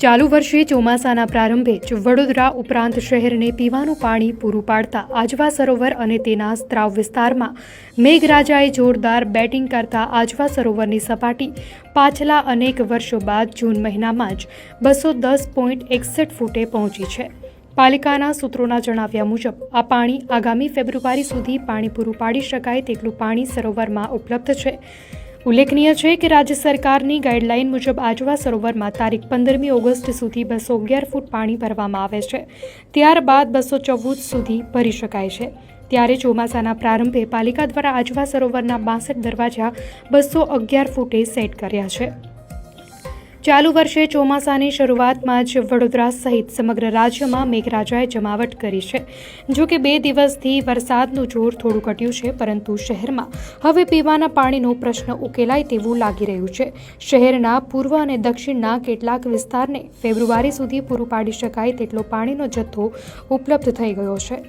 ચાલુ વર્ષે ચોમાસાના પ્રારંભે જ વડોદરા ઉપરાંત શહેરને પીવાનું પાણી પૂરું પાડતા આજવા સરોવર અને તેના સ્ત્રાવ વિસ્તારમાં મેઘરાજાએ જોરદાર બેટિંગ કરતા આજવા સરોવરની સપાટી પાછલા અનેક વર્ષો બાદ જૂન મહિનામાં જ 210.61 ફૂટે પહોંચી છે। પાલિકાના સૂત્રોના જણાવ્યા મુજબ આ પાણી આગામી ફેબ્રુઆરી સુધી પાણી પૂરું પાડી શકાય તેટલું પાણી સરોવરમાં ઉપલબ્ધ છે। ઉલ્લેખનીય છે કે રાજ્ય સરકારની ગાઈડલાઈન મુજબ આજવા સરોવરમાં તારીખ 15મી ઓગસ્ટ સુધી 211 ફૂટ પાણી ભરવામાં આવે છે, ત્યારબાદ 214 સુધી ભરી શકાય છે। ત્યારે ચોમાસાના પ્રારંભે પાલિકા દ્વારા આજવા સરોવરના 62 દરવાજા 211 ફૂટે સેટ કર્યા છે। ચાલુ વર્ષે ચોમાસાની શરૂઆતમાં જ વડોદરા સહિત સમગ્ર રાજ્યમાં મેઘરાજાએ જમાવટ કરી છે। જો કે 2 દિવસથી વરસાદનું જોર થોડું ઘટ્યું છે, પરંતુ શહેરમાં હવે પીવાના પાણીનો પ્રશ્ન ઉકેલાય તેવું લાગી રહ્યું છે। શહેરના પૂર્વ અને દક્ષિણના કેટલાક વિસ્તારને ફેબ્રુઆરી સુધી પૂરું પાડી શકાય તેટલો પાણીનો જથ્થો ઉપલબ્ધ થઈ ગયો છે।